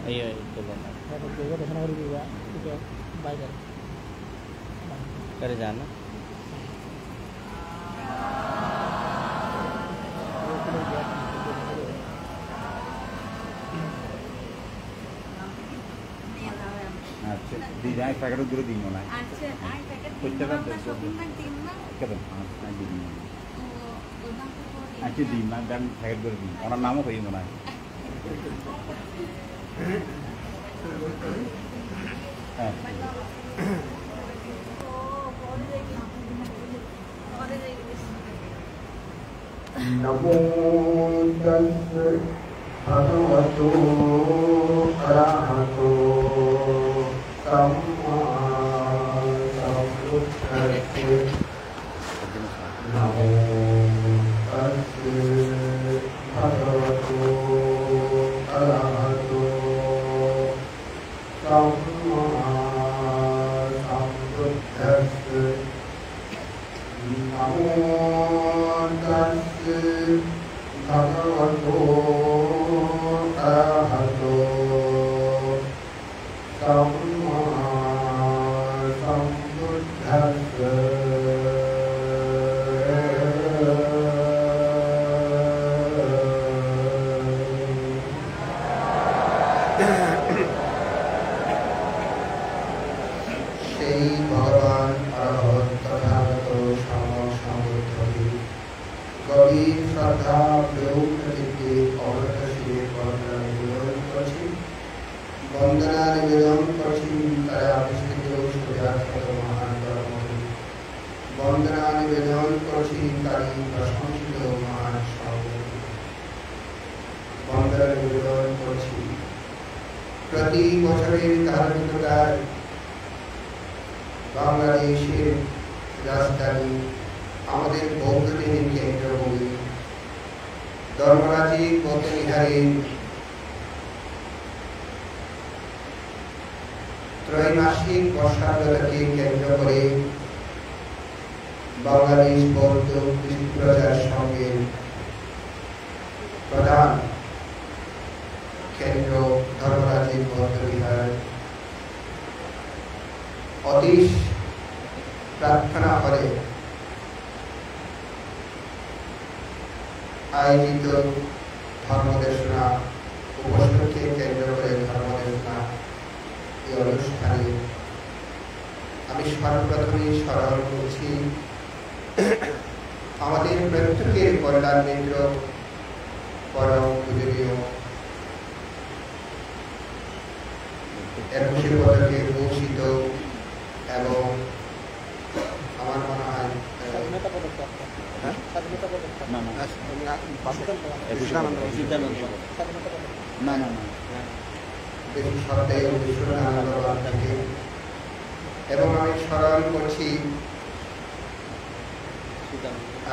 Iya, itu benar. Dapat juga di sana juga bayar. Dari sana. আচ্ছা দিন I packet দূরে দিন না আচ্ছা আই প্যাকেট কোচ্চাটা দিন শপিং দিন না কেমন আচ্ছা দিন ও ওদাম তো আচ্ছা দিন না দেন প্যাকেট দূরে দিন ওনার নামও কই মনে হয় হ্যাঁ नमो तस्से भगवतो अरहतो सम्मा सम्बुद्धस्से नमो तस्से भगवतो अरहतो सम्मा सम्बुद्धस्से नमो तस्से भगवतो अरहतो सम्मा सम्बुद्धस्से সেই ভগবান অরহত তথাগত সমসমবুদ্ধকে গভীর শ্রদ্ধা প্রয়োগটিকে অবরত শিরে বন্দনা নিবেদন করছি বন্দনা নিবেদন করছি তারা আবিষ্কৃত সূর্যাখ্যাত মহান ধর্মকে বন্দনা নিবেদন করছি তারই প্রশংসিত মহান সর্বকে বন্দনা নিবেদন করছি প্রতি বছরের ধার্মিকতার বাংলাদেশের রাজধানী আমাদের বৌদ্ধদেবের কেন্দ্রভূমি ধর্মরাজি বৌদ্ধবিহারের ত্রৈমাসিক বর্ষাকালকে কেন্দ্র করে বাংলাদেশ বৌদ্ধ কৃষি প্রচার সংঘের প্রধান কেন্দ্র ধর্মরাজি বৌদ্ধবিহার অতীশ প্রার্থনা করে আয়োজিত ধর্মদেশনা উপস্থিতকে কেন্দ্র করে ধর্মদেশনা এই অনুষ্ঠানে আমি সর্বপ্রথমে স্মরণ করছি আমাদের প্রত্যেকের কল্যাণ কেন্দ্র পরম পূজনীয় 21 পদকে ভূষিত এবং আমার মনে হয় স্বাধীনতা পদক প্রাপ্ত স্বাধীনতা পদক না না স্বাধীনতা পদক না না না বেশি শব্দে বিশ্বনাথ থেকে এবং আমি স্মরণ করছি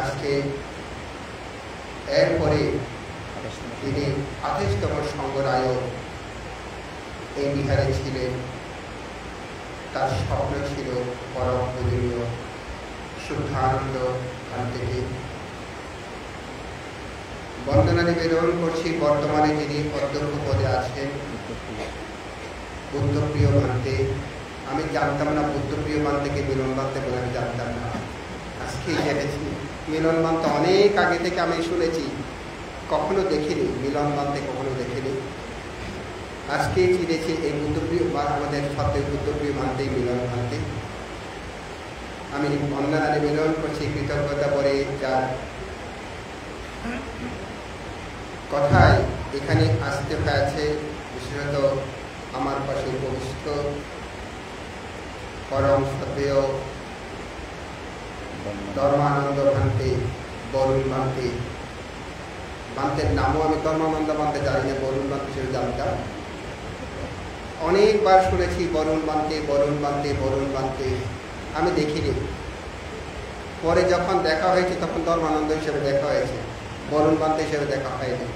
আজকে এরপরে তিনি 28তম সংঘনায়ক এই বিহারে ছিলেন তার স্বপ্ন ছিল পরম পূজনীয় শুদ্ধানন্দ ভান্তেকে বন্দনা নিবেদন করছি বর্তমানে যিনি অধ্যক্ষ পদে আছেন বুদ্ধপ্রিয় ভান্তে আমি জানতাম না বুদ্ধপ্রিয় ভান্তেকে মিলন ভান্তে বলে আমি জানতাম না আজকেই জেনেছি মিলন ভান্তে অনেক আগে থেকে আমি শুনেছি কখনো দেখিনি মিলন ভান্তে কখনো দেখিনি আজকেই চিনেছি এই বুদ্ধপ্রিয় আমাদের সাথে বুদ্ধপ্রিয় ভান্তে মিলন ভান্তে আমি বন্দনা নিবেদন করছি কৃতজ্ঞতা করে যার কথায় এখানে আসতে হয়েছে বিশেষত আমার পাশে উপবিষ্ট পরম শ্রদ্ধেয় ধর্মানন্দ ভান্তে বরুণ ভান্তে ভান্তের নামও আমি ধর্মানন্দ ভান্তে জানি না বরুণ ভান্তে হিসেবে জানতাম অনেকবার শুনেছি বরুণ ভান্তে বরুণ ভান্তে বরুণ ভান্তে আমি দেখিনি পরে যখন দেখা হয়েছে তখন ধর্মানন্দ হিসেবে দেখা হয়েছে বরুণ ভান্তে হিসেবে দেখা হয়নি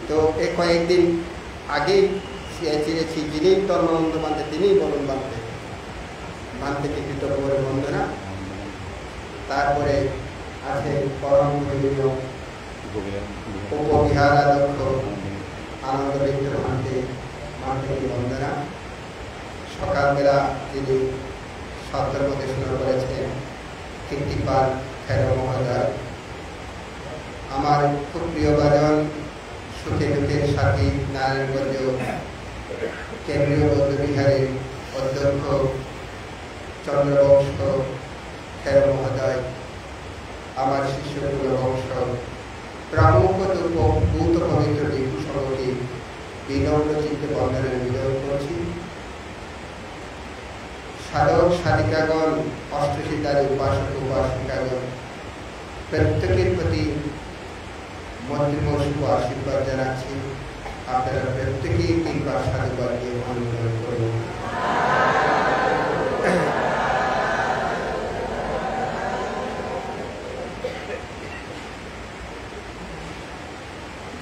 তো এই কয়েকদিন আগেই চিনেছি যিনি ধর্মানন্দ ভান্তে তিনিই বরুণ ভান্তে ভান্তেকে কৃতজ্ঞ বন্দনা তারপরে আছে পরম পূজনীয় উপবিহারাধ্যক্ষ আনন্দ ব্যক্ত মানতে বন্ধনা। সকালবেলা যিনি সদর প্রদেশনা করেছেন কীর্তিপাল খের মহোদয়, আমার খুব প্রিয় বাজন সুখে দুঃখের সাথী নারায়ণগঞ্জ কেন্দ্রীয় বৌদ্ধবিহারের অধ্যক্ষ চন্দ্রবংশ খের মহোদয়, আমার শিষ্যগুলো বংশ প্রমুখ ভূত পবিত্র ভিক্ষু সঙ্গকে বিনম্র চিত্তে বন্ধনে নিবেদন করছি। সাধক সাধিকাগণ, অষ্টসিদ্ধার উপাসক উপাসিকাগণ প্রত্যেকের প্রতি মন্ত্রীম শুভ আশীর্বাদ জানাচ্ছি। আপনারা প্রত্যেকেই তিনবার সাধুবাদকে অনুমোদন করুন।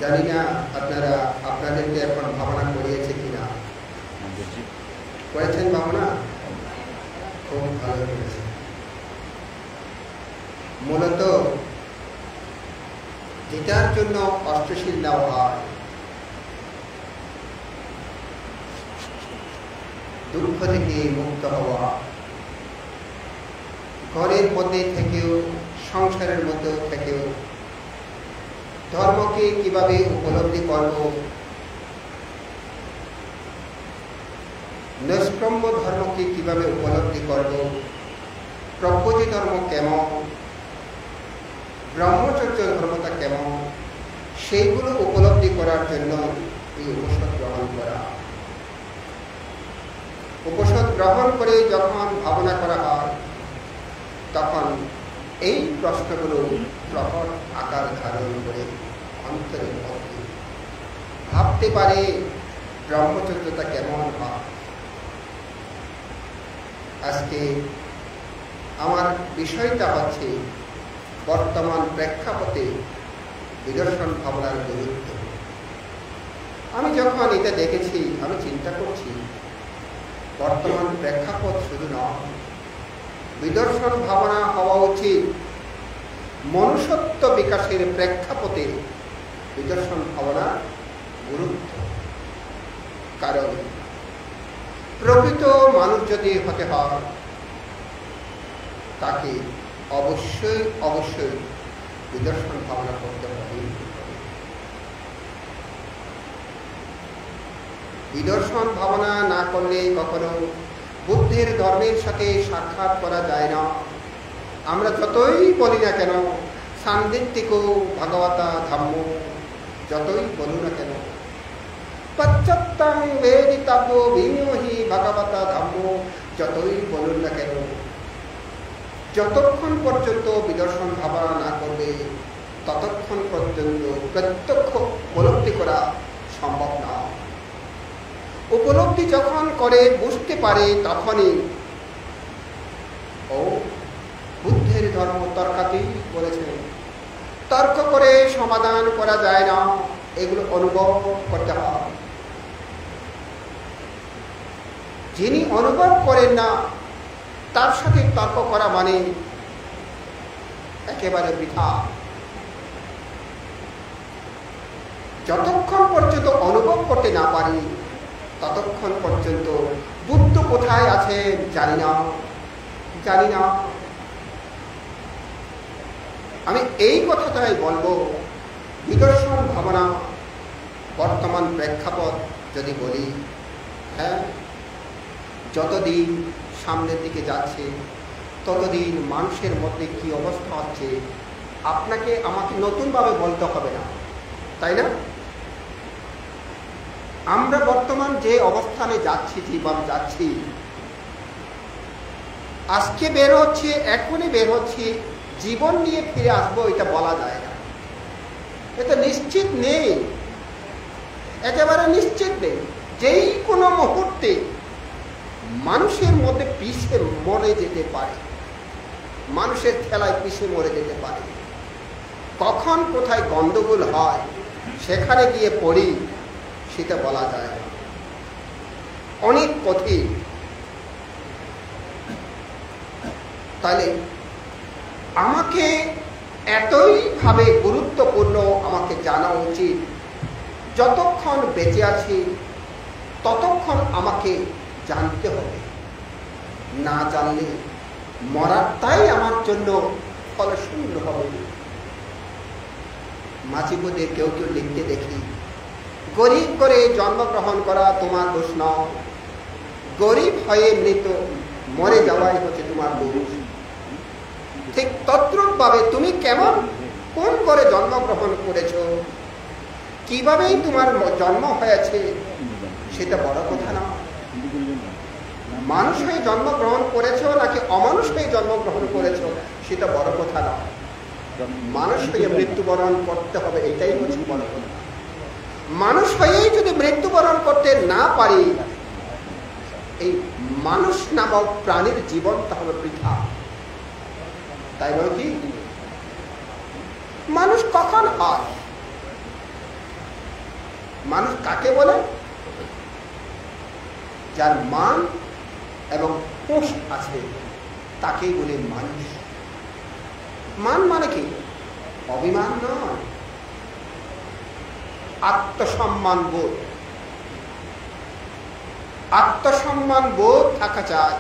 জানি না আপনারা আপনাদেরকে এখন ভাবনা করিয়েছে কিনা, করেছেন ভাবনা? খুব ভালো করেছে। মূলত যেটার জন্য অষ্টশীল দেওয়া হয়, দুঃখ থেকে মুক্ত হওয়া, ঘরের মধ্যে থেকেও সংসারের মধ্যেও থেকেও ধর্মকে কিভাবে উপলব্ধি করব, নৈষ্ক্রম্য ধর্মকে কিভাবে উপলব্ধি করব, প্রভুজি ধর্ম কেমন, ব্রহ্মচর্য ধর্মটা কেমন, সেইগুলো উপলব্ধি করার জন্য এই উপসদ গ্রহণ করা। উপসদ গ্রহণ করে যখন ভাবনা করা হয় তখন এই প্রশ্নগুলো প্রকট আকার ধারণ করে অন্তরের মধ্যে ভাবতে পারে ব্রহ্মচর্যটা কেমন হয়। আজকে আমার বিষয়টা হচ্ছে বর্তমান প্রেক্ষাপটে বিদর্শন ভাবনার গুরুত্ব। আমি যখন এটা দেখেছি আমি চিন্তা করছি বর্তমান প্রেক্ষাপট শুধু নয়, বিদর্শন ভাবনা হওয়া উচিত মনুষ্যত্ব বিকাশের প্রেক্ষাপটে বিদর্শন ভাবনা গুরুত্ব। কারণ প্রকৃত মানুষ যদি হতে হয় তাকে অবশ্যই অবশ্যই বিদর্শন ভাবনা করতে হবে। বিদর্শন ভাবনা না করলে কখনো বুদ্ধের ধর্মের সাথে সাক্ষাৎ করা যায় না। আমরা যতই বলি না কেন সান্দিত্তিক ভগবতা ধাম্য, যতই বলুন না কেন পশ্চাত্তং বেদিতব্য বিনিয়োহি ভগবতা ধাম্য, যতই বলুন না কেন, যতক্ষণ পর্যন্ত বিদর্শন ভাবনা না করবে ততক্ষণ পর্যন্ত প্রত্যক্ষ উপলব্ধি করা সম্ভব না। উপলব্ধি যখন করে বুঝতে পারে তখনই ও বুদ্ধের ধর্ম তর্কাতেই বলেছেন, তর্ক করে সমাধান করা যায় না, এগুলো অনুভব করতে হয়। যিনি অনুভব করেন না তার সাথে তর্ক করা মানে একেবারে বৃথা। যতক্ষণ পর্যন্ত অনুভব করতে না পারি ততক্ষণ পর্যন্ত বুদ্ধ কোথায় আছে জানি না, জানি না। আমি এই কথাটাই বলবো, বিদর্শন ভাবনা বর্তমান প্রেক্ষাপট যদি বলি, হ্যাঁ, যতদিন সামনের দিকে যাচ্ছে ততদিন মানুষের মধ্যে কি অবস্থা হচ্ছে আপনাকে আমাকে নতুনভাবে বলতে হবে না, তাই না? আমরা বর্তমান যে অবস্থানে যাচ্ছি, যেভাবে যাচ্ছি, আজকে বের হচ্ছে, এখনই বের হচ্ছে, জীবন নিয়ে ফিরে আসবো এটা বলা যায় না। এটা নিশ্চিত নেই, একেবারে নিশ্চিত নেই। যেই কোনো মুহূর্তে মানুষের মধ্যে পিছে মরে যেতে পারে, মানুষের খেলায় পিছে মরে যেতে পারে। কখন কোথায় গন্ডগোল হয় সেখানে গিয়ে পড়ি সেটা বলা যায় না, অনেক কঠিন। তাহলে আমাকে এতই ভাবে গুরুত্বপূর্ণ আমাকে জানা উচিত যতক্ষণ বেঁচে আছি ততক্ষণ আমাকে জানতে হবে, না জানলে মরাটাই আমার জন্য ফলশূন্য হবে। মাঝিপদে কেউ কেউ লিখতে দেখি, গরিব করে জন্মগ্রহণ করা তোমার দোষ নয়, গরিব হয়ে মৃত মরে যাওয়াই হচ্ছে তোমার দোষ। ঠিক তদ্রূপ ভাবে তুমি কেমন কোন করে জন্মগ্রহণ করেছ, কিভাবেই তোমার জন্ম হয়েছে সেটা বড় কথা না। মানুষ হয়ে জন্মগ্রহণ করেছ নাকি অমানুষ হয়ে জন্মগ্রহণ করেছ সেটা বড় কথা না। মানুষ হয়ে মৃত্যুবরণ করতে হবে, এটাই হচ্ছে বড় কথা। মানুষ হয়েই যদি মৃত্যুবরণ করতে না পারি, এই মানুষ নামক প্রাণীর জীবন তাহলে বৃথা, তাই নয় কি? মানুষ কখন হয়? মানুষ কাকে বলে? যার মান এবং হুঁশ আছে তাকেই বলে মানুষ। মান মানে কি? অভিমান নয়, আত্মসম্মান বোধ। আত্মসম্মান বোধ থাকা চাই।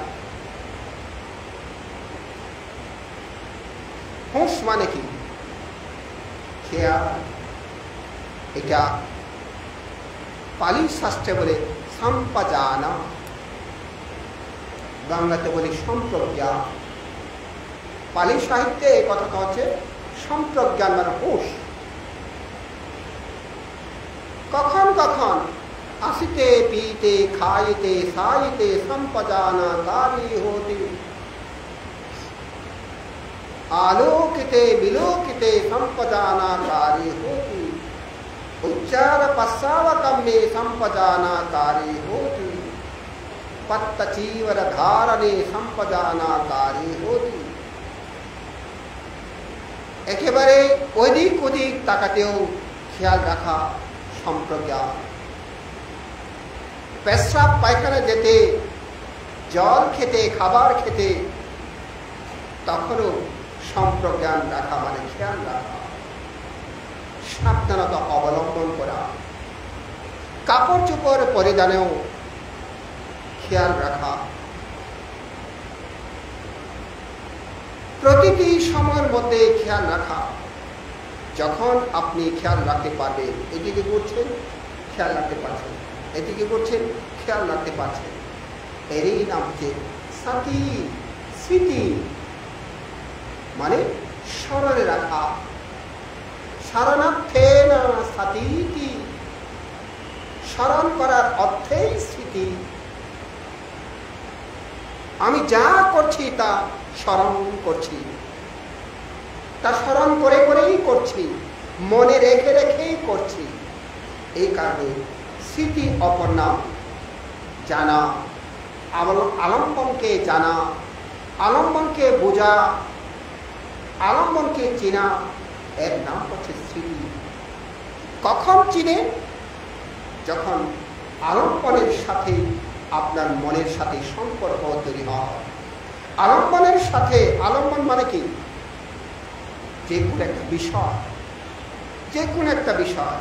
হুঁশ মানে কি? খেয়াল। এটা পালি শাস্ত্রে বলে সম্পজানা, বাংলাতে বলি সম্প্রজ্ঞান। পালি সাহিত্যে এই কথাটা হচ্ছে সম্প্রজ্ঞান মানে হুঁশ। কখন কখন আসিতে পীতে খাইতে সাইতে সম্পজানা কারি হতে, आलोकिते विलोकिते संपजानाकारी होती, उच्चार पश्चावकम में संपजानाकारी होती, पत्तचीवर धारणे संपजानाकारी होती। একেবারে অধিক অধিক তাকাতেও খেয়াল রাখা সম্প্রজ্ঞান। পেশাব পায়খানা যেতে, জল খেতে, খাবার খেতে তখনও সম্প্রজ্ঞান রাখা মানে খেয়াল রাখা, সাবধানতা অবলম্বন করা। কাপড় চোপড় পরিধানেও খেয়াল রাখা। প্রতিটি সময়ের মধ্যে খেয়াল রাখা। যখন আপনি খেয়াল রাখতে পারবেন, এদিকে করছেন খেয়াল রাখতে পারছেন, এদিকে করছেন খেয়াল রাখতে পারছেন, এরই নাম হচ্ছে সাথী, স্মৃতি মানে স্মরণে রাখা। স্মরণার্থে না সাথীতি, স্মরণ করার অর্থেই স্মৃতি। আমি যা করছি তা স্মরণ করছি, তা স্মরণ করে করেই করছি, মনে রেখে রেখেই করছি। এই কারণে স্মৃতি অপর নাম জানা, আলম্বনকে জানা, আলম্বনকে বোঝা, আলম্বনকে চেনা, এর নাম হচ্ছে স্মৃতি। কখন চিনে? যখন আলম্বনের সাথে আপনার মনের সাথে সম্পর্ক তৈরি হয়। আলম্বনের সাথে, আলম্বন মানে কি? যে কোনো একটা বিষয়, যে কোনো একটা বিষয়।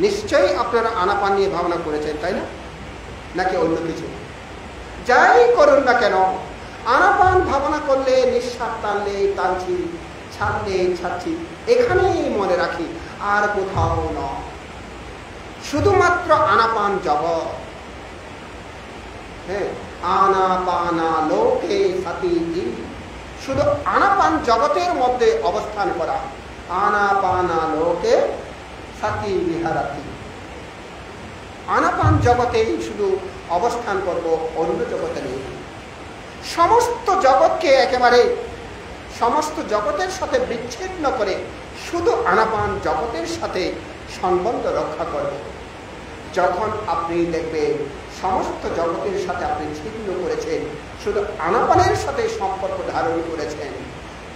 নিশ্চয়ই আপনারা আনাপান নিয়ে ভাবনা করেছেন, তাই না? নাকি অন্য কিছু? যাই করুন না কেন, আনাপান ভাবনা করলে, নিঃশ্বাস টানলে টানছি, ছাড়লে ছাড়ছি, এখানেই মনে রাখি, আর কোথাও নয়। শুধুমাত্র আনাপান জগৎ। হ্যাঁ, আনাপানা লোকে সতীজি, শুধু আনাপান জগতের মধ্যে অবস্থান করা। আনাপানা লোকে সতী বিহারাতি, আনাপান জগতেই শুধু অবস্থান করব, অন্য জগতে নেই। সমস্ত জগৎকে একেবারে সমস্ত জগতের সাথে বিচ্ছিন্ন করে শুধু আনাপান জগতের সাথে সম্বন্ধ রক্ষা করব। যখন আপনি দেখবেন সমস্ত জগতের সাথে আপনি ছিন্ন করেছেন, শুধু আনাপানের সাথে সম্পর্ক ধারণ করেছেন,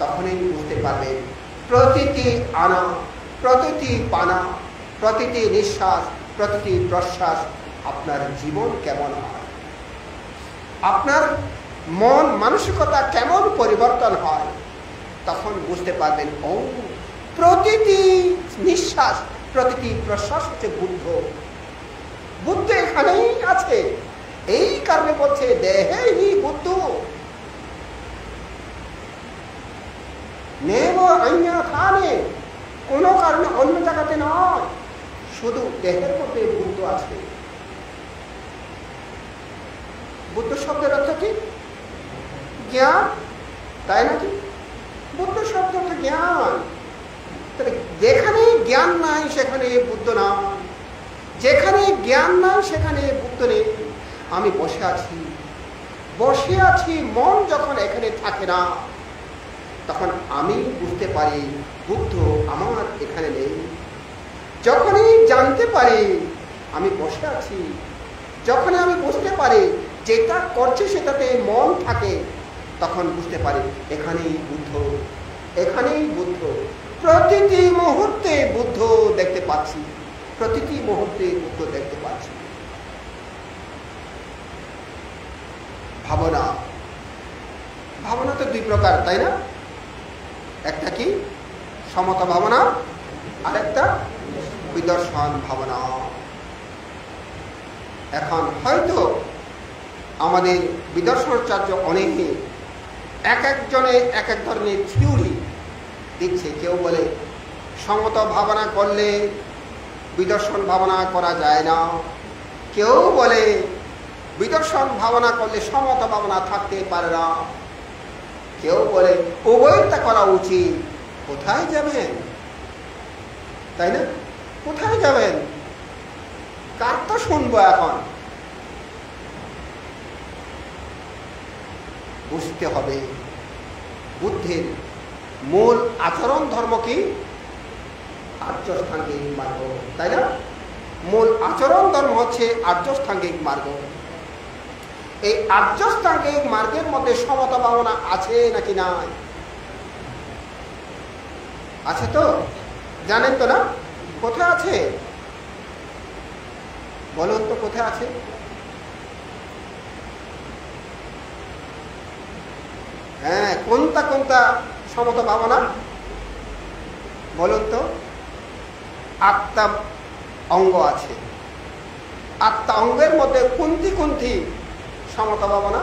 তখনই বুঝতে পারবেন প্রতিটি আনা, প্রতিটি পানা, প্রতিটি নিঃশ্বাস, প্রতিটি প্রশ্বাস আপনার জীবন কেমন হয়, আপনার মন মানসিকতা কেমন পরিবর্তন হয়। তখন বুঝতে পারবেন ও প্রতিটি নিঃশ্বাস প্রতিটি প্রশ্বাস হচ্ছে বুদ্ধ। বুদ্ধ এখানেই আছে, এই কারণে বলছে দেহে হি বুদ্ধ নেব আইনা থানে, কোনো কারণে অন্য জায়গাতে নয়, শুধু দেহের মধ্যে বুদ্ধ আছে। বুদ্ধ শব্দের অর্থ কি? জ্ঞান, তাই নাকি? বুদ্ধ শব্দ অর্থ জ্ঞান। তাহলে যেখানে জ্ঞান নাই সেখানে বুদ্ধ নাই, যেখানে জ্ঞান নাই সেখানে বুদ্ধ নেই। আমি বসে আছি, বসে আছি, মন যখন এখানে থাকে না তখন আমি বুঝতে পারি বুদ্ধ আমার এখানে নেই। যখনই জানতে পারি আমি বসে আছি, যখনই আমি বুঝতে পারি যেটা করছে সেটাতে মন থাকে, তখন বুঝতে পারি এখানেই বুদ্ধ, এখানেই বুদ্ধ। প্রতিটি মুহূর্তে বুদ্ধ দেখতে পাচ্ছি, প্রতিটি মুহূর্তে বুদ্ধ দেখতে পাচ্ছি। ভাবনা, ভাবনা তো দুই প্রকার, তাই না? একটা কি সমতা ভাবনা, আর একটা বিদর্শন ভাবনা। এখন হয়তো আমাদের বিদর্শনাচার্য অনেকে এক একজনে এক এক ধরনের থিওরি দিচ্ছে। কেউ বলে সমতা ভাবনা করলে বিদর্শন ভাবনা করা যায় না, কেউ বলে বিদর্শন ভাবনা করলে সমতা ভাবনা থাকতে পারে না, কেউ বলে উভয়টা করা উচিত। কোথায় যাবেন, তাই না? কোথায় যাবেন? কার তো শুনবো? এখন বুঝতে হবে বুদ্ধের মূল আচরণ ধর্ম কি? আর্যস্থাঙ্গিক মার্গ, তাই না? মূল আচরণ ধর্ম হচ্ছে আর্যস্থাঙ্গিক মার্গ। এই আর্যস্থাঙ্গিক মার্গের মধ্যে সমতা ভাবনা আছে নাকি নাই? আছে তো? জানেন তো না? কোথায় আছে বলুন তো, কোথায় আছে? হ্যাঁ, কোনটা কোনটা সমতা ভাবনা বলুন তো? 8টা অঙ্গ আছে। 8টা অঙ্গের মধ্যে কোনটি কোনটি সমতা ভাবনা?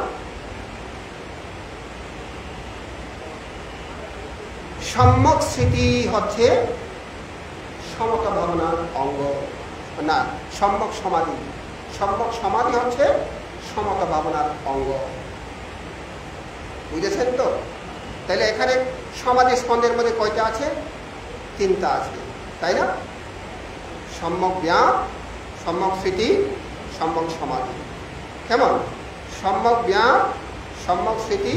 সম্যক স্মৃতি হচ্ছে সমতা ভাবনার অঙ্গ, না সম্যক সমাধি। সম্যক সমাধি হচ্ছে সমতা ভাবনার অঙ্গ। বুঝেছেন তো? তাহলে এখানে সমাধি স্কন্ধের মধ্যে কয়টা আছে? 3টা আছে, তাই না? সম্যক জ্ঞান, সম্যক স্মৃতি, সম্যক সমাধি। কেমন? সম্যক জ্ঞান, সম্যক স্মৃতি,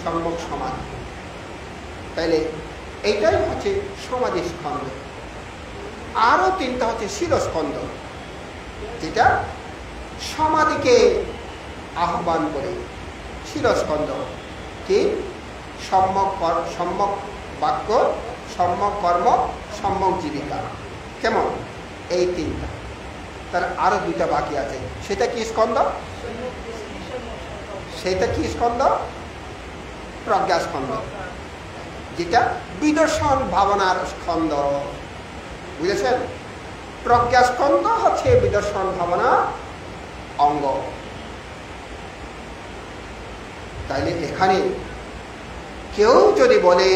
সম্যক সমাধি। তাইলে এইটাই হচ্ছে সমাধি স্কন্ধ। আরো 3টা হচ্ছে শিরস্কন্ধ, যেটা সমাধিকে আহ্বান করে। শিরস্কন্ধ কি? সম্যক বাক্য, সম্যক কর্ম, সম্যক জীবিকা। কেমন? এই 3টা। তার আরো 2টা বাকি আছে। সেটা কি স্কন্ধ? সেটা কি স্কন্ধ? প্রজ্ঞা স্কন্ধ, যেটা বিদর্শন ভাবনার স্কন্ধ। বুঝেছেন? প্রজ্ঞা স্কন্ধ হচ্ছে বিদর্শন ভাবনা অঙ্গ। তাইলে এখানে কেউ যদি বলে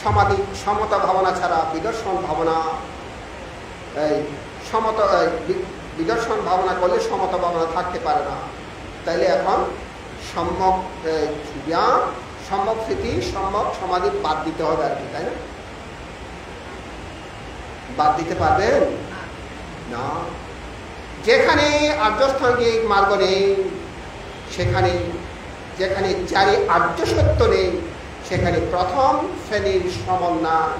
সমাধি সমতা ভাবনা ছাড়া বিদর্শন ভাবনা, বিদর্শন ভাবনা করলে সমতা ভাবনা থাকতে পারে না, তাইলে এখন সম্যক জ্ঞান, সম্যক স্মৃতি, সম্যক সমাধি বাদ দিতে হবে আর কি, তাই না? বাদ দিতে পারবেন না। যেখানে আর্যস্থাঙ্গিক মার্গ নেই, সেখানে যেখানে 4 আর্য সত্য নেই, সেখানে প্রথম শ্রেণীর শ্রবণ নাই,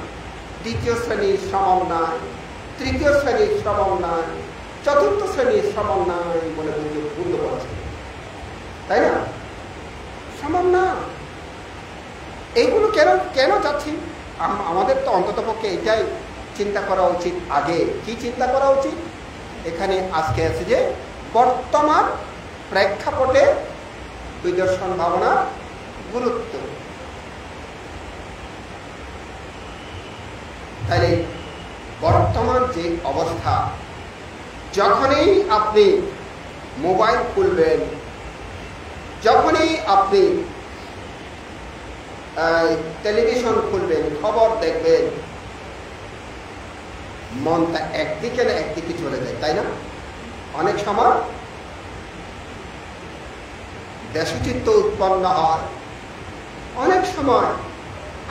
দ্বিতীয় শ্রেণীর শ্রবণ নাই, তৃতীয় শ্রেণীর শ্রবণ নাই, চতুর্থ শ্রেণীর শ্রবণ নাই বলে ভুল বলছে, তাই না? শ্রবণ না। এইগুলো কেন কেন যাচ্ছি? আমাদের তো অন্ততপক্ষে এটাই চিন্তা করা উচিত। আগে কি চিন্তা করা উচিত? এখানে আজকে আছে যে বর্তমান প্রেক্ষাপটে বিদর্শন ভাবনা গুরুত্ব। তাহলে বর্তমান যে অবস্থা, যখনই আপনি মোবাইল খুলবেন, যখনই আপনি টেলিভিশন খুলবেন, খবর দেখবেন, মনটা একদিকে না একদিকে চলে যায়, তাই না? অনেক সময় দেশচিত্ত উৎপন্ন হয়, অনেক সময়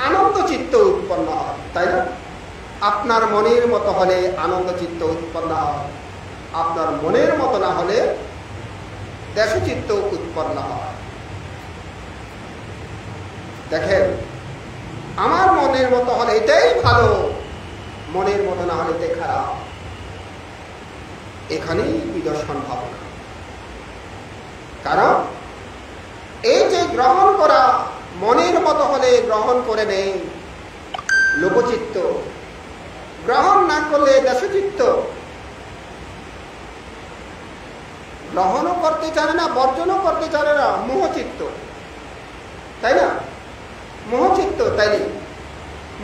আনন্দ চিত্ত উৎপন্ন হয়, তাই না? আপনার মনের মতো হলে আনন্দ চিত্ত উৎপন্ন হয়, আপনার মনের মতো না হলে দেশচিত্ত উৎপন্ন হয়। দেখেন, আমার মনের মতো হলে এটাই ভালো, মনের মতো না হলে এটাই খারাপ। এখানেই বিদর্শন ভাবনা। কারণ এই যে গ্রহণ করা, মনের মতো হলে গ্রহণ করে নেই লোকচিত্ত, গ্রহণ না করলে দেশচিত্ত, গ্রহণও করতে জানে না, বর্জনও করতে জানে না, মোহচিত্ত, তাই না? মোহচিত্ত, তাই না?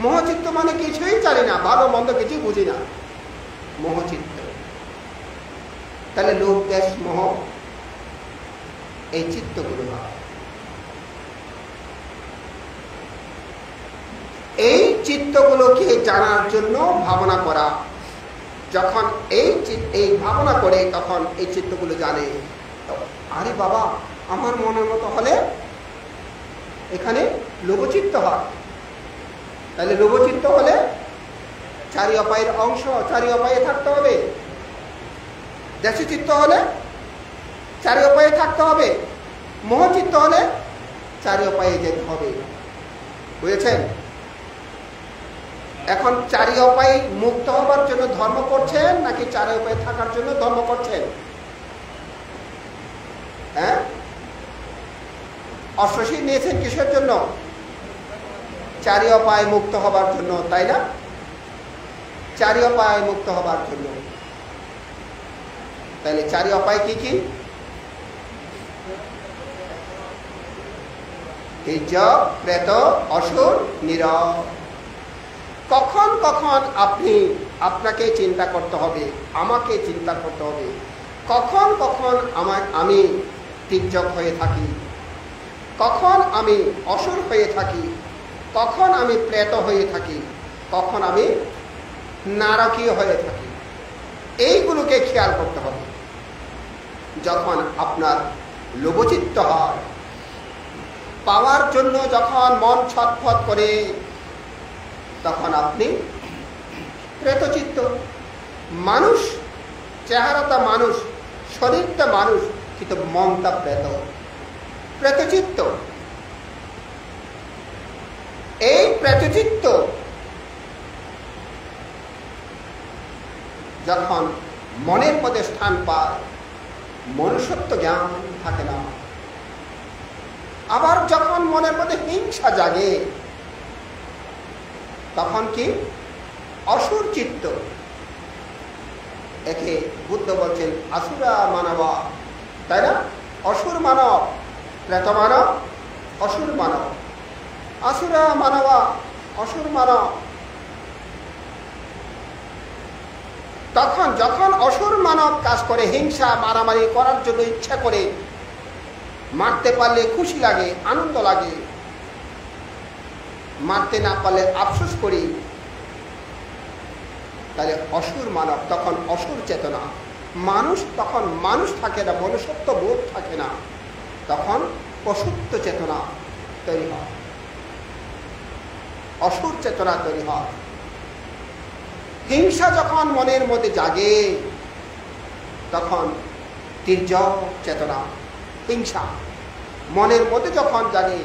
মোহচিত্ত মানে কিছুই জানি না, ভালো মন্দ কিছু বুঝি না, মোহচিত্ত। তাহলে লোক, দেশ, মোহ, এই চিত্তগুলো হয়। এই চিত্তগুলোকে জানার জন্য ভাবনা করা। যখন এই ভাবনা করে তখন এই চিত্তগুলো জানে, আরে বাবা, আমার মনের মতো হলে এখানে লোভচিত্ত হয়। তাহলে লোভচিত্ত হলে চারি অপায়ের অংশ, চারি অপায়ে থাকতে হবে। দেশচিত্ত হলে চারি অপায়ে থাকতে হবে। মোহচিত্ত হলে চারি অপায়ে যেতে হবে। বুঝেছেন? এখন চারি অপায়ে মুক্ত হবার জন্য ধর্ম করছেন নাকি চারি অপায়ে থাকার জন্য ধর্ম করছেন? হ্যাঁ, অশ্বশী নিয়েছেন কিসের জন্য? চারি অপায়ে মুক্ত হবার জন্য, তাই না? চারি অপায়ে মুক্ত হবার জন্য। তাহলে চারি অপায় কি কি? তির্যক, প্রেত, অসুর, নীরব। কখন কখন আপনাকে চিন্তা করতে হবে, আমাকে চিন্তা করতে হবে, কখন কখন আমি তির্যক হয়ে থাকি, কখন আমি অসুর হয়ে থাকি, কখন আমি প্রেত হয়ে থাকি, কখন আমি নারকীয় হয়ে থাকি। এইগুলোকে খেয়াল করতে হবে। যখন আপনার লোভচিত্ত হয়, পাওয়ার জন্য যখন মন ছটফট করে, তখন আপনি প্রেতচিত্ত। মানুষ, চেহারাটা মানুষ, শরীরটা মানুষ, কিন্তু মনটা প্রেত, প্রেতচিত্ত। এই প্রেতচিত্ত যখন মনের মধ্যে স্থান পায়, মনুষ্যত্ব জ্ঞান থাকে না। আবার যখন মনের মধ্যে হিংসা জাগে, তখন কি? অসুর চিত্ত। একে বুদ্ধ বলছেন আসুরা মানব, তাই না? অসুর মানব, প্রেত মানব, অসুর মানব। আসুরা মানব, অসুর মানব। তখন যখন অসুর মানব কাজ করে, হিংসা মারামারি করার জন্য ইচ্ছা করে, মারতে পারলে খুশি লাগে, আনন্দ লাগে, মারতে না পারলে আফসোস করি, তাহলে অসুর মানব, তখন অসুর চেতনা। মানুষ তখন মানুষ থাকে না, মনুষ্যত্ব বোধ থাকে না, তখন পশুত্ব চেতনা তৈরি হয়, অসুর চেতনা তৈরি হয়। হিংসা যখন মনের মধ্যে জাগে, তখন তির্যক চেতনা। হিংসা মনের মধ্যে যখন জাগে,